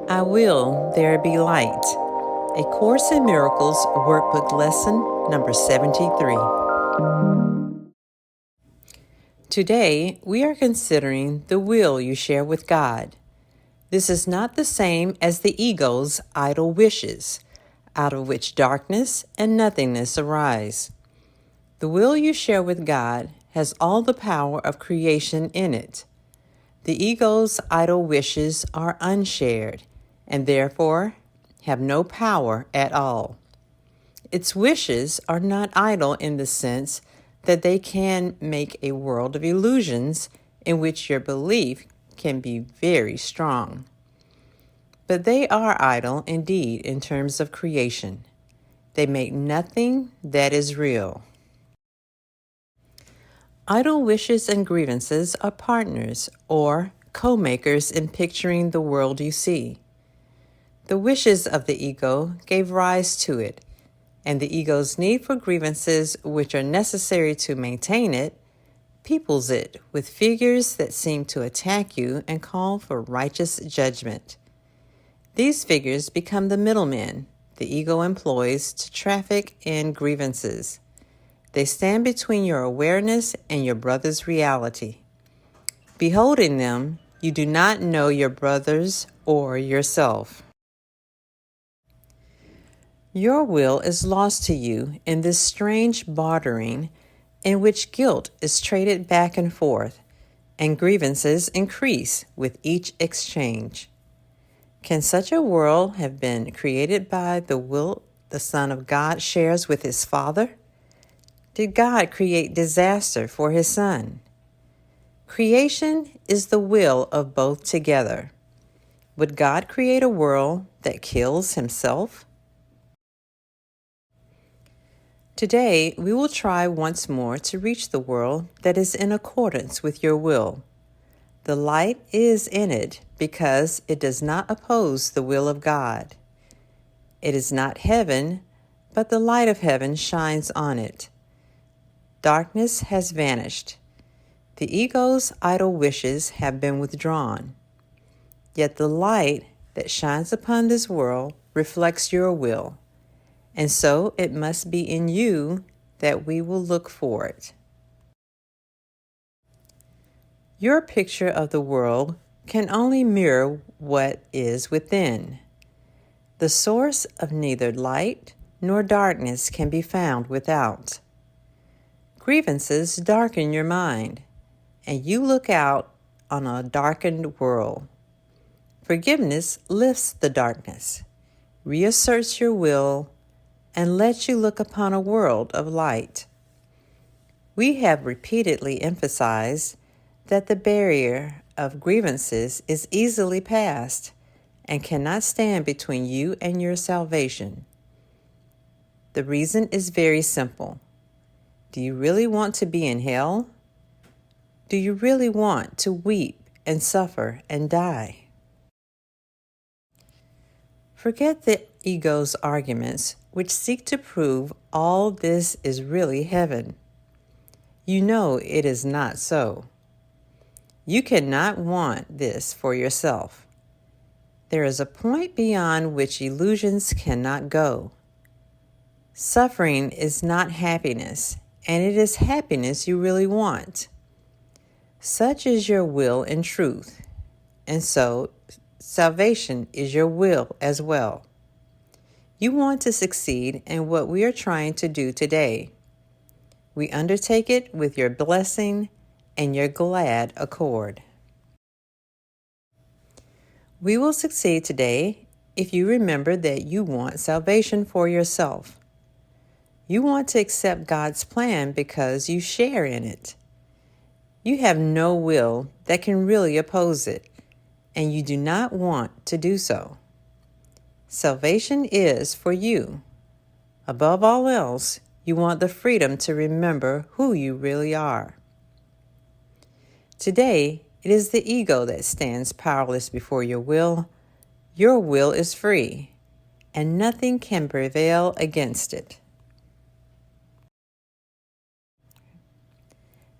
I will there be light. A Course in Miracles Workbook Lesson number 73. Today, we are considering the will you share with God. This is not the same as the ego's idle wishes, out of which darkness and nothingness arise. The will you share with God has all the power of creation in it. The ego's idle wishes are unshared, and therefore have no power at all. Its wishes are not idle in the sense that they can make a world of illusions in which your belief can be very strong. But they are idle indeed in terms of creation. They make nothing that is real. Idle wishes and grievances are partners or co-makers in picturing the world you see. The wishes of the ego gave rise to it, and the ego's need for grievances which are necessary to maintain it peoples it with figures that seem to attack you and call for righteous judgment. These figures become the middlemen the ego employs to traffic in grievances. They stand between your awareness and your brother's reality. Beholding them, you do not know your brothers or yourself. Your will is lost to you in this strange bartering in which guilt is traded back and forth, and grievances increase with each exchange. Can such a world have been created by the will the Son of God shares with his Father? Did God create disaster for his Son? Creation is the will of both together. Would God create a world that kills himself? Today, we will try once more to reach the world that is in accordance with your will. The light is in it because it does not oppose the will of God. It is not heaven, but the light of heaven shines on it. Darkness has vanished. The ego's idle wishes have been withdrawn. Yet the light that shines upon this world reflects your will, and so it must be in you that we will look for it. Your picture of the world can only mirror what is within. The source of neither light nor darkness can be found without. Grievances darken your mind, and you look out on a darkened world. Forgiveness lifts the darkness, reasserts your will, and lets you look upon a world of light. We have repeatedly emphasized that the barrier of grievances is easily passed and cannot stand between you and your salvation. The reason is very simple. Do you really want to be in hell? Do you really want to weep and suffer and die? Forget the ego's arguments, which seek to prove all this is really heaven. You know it is not so. You cannot want this for yourself. There is a point beyond which illusions cannot go. Suffering is not happiness, and it is happiness you really want. Such is your will in truth, and so salvation is your will as well. You want to succeed in what we are trying to do today. We undertake it with your blessing and your glad accord. We will succeed today if you remember that you want salvation for yourself. You want to accept God's plan because you share in it. You have no will that can really oppose it, and you do not want to do so. Salvation is for you. Above all else, you want the freedom to remember who you really are. Today, it is the ego that stands powerless before your will. Your will is free, and nothing can prevail against it.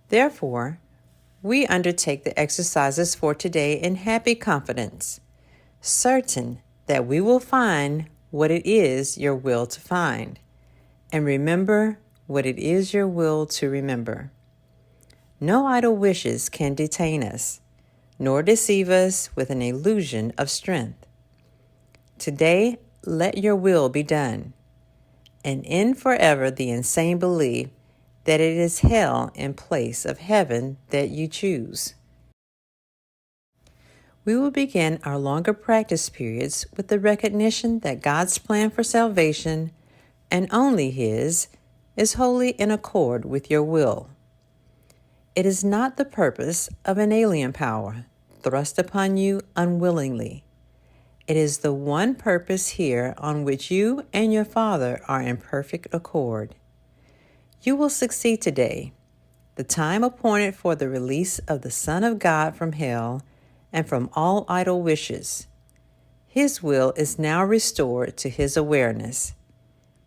Therefore, we undertake the exercises for today in happy confidence. certain that we will find what it is your will to find, and remember what it is your will to remember. No idle wishes can detain us, nor deceive us with an illusion of strength. Today, let your will be done, and end forever the insane belief that it is hell in place of heaven that you choose. We will begin our longer practice periods with the recognition that God's plan for salvation, and only His, is wholly in accord with your will. It is not the purpose of an alien power thrust upon you unwillingly. It is the one purpose here on which you and your Father are in perfect accord. You will succeed today. The time appointed for the release of the Son of God from hell and from all idle wishes. His will is now restored to his awareness.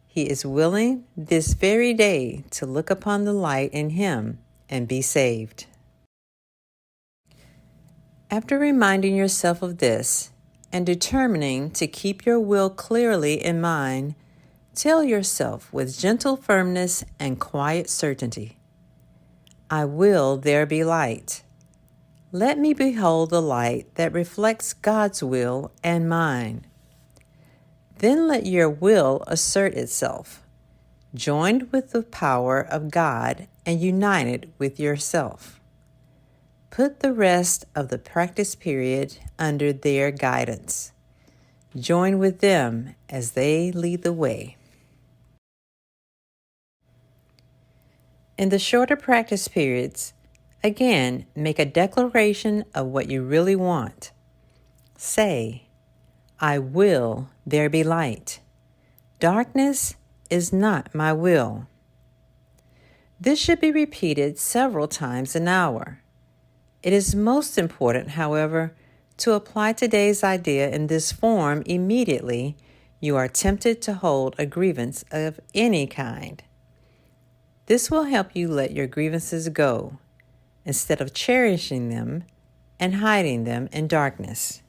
He is willing this very day to look upon the light in him and be saved. After reminding yourself of this and determining to keep your will clearly in mind, tell yourself with gentle firmness and quiet certainty, I will there be light. Let me behold the light that reflects God's will and mine. Then let your will assert itself, joined with the power of God and united with yourself. Put the rest of the practice period under their guidance. Join with them as they lead the way. In the shorter practice periods, again, make a declaration of what you really want. Say, I will there be light. Darkness is not my will. This should be repeated several times an hour. It is most important, however, to apply today's idea in this form immediately you are tempted to hold a grievance of any kind. This will help you let your grievances go, instead of cherishing them and hiding them in darkness.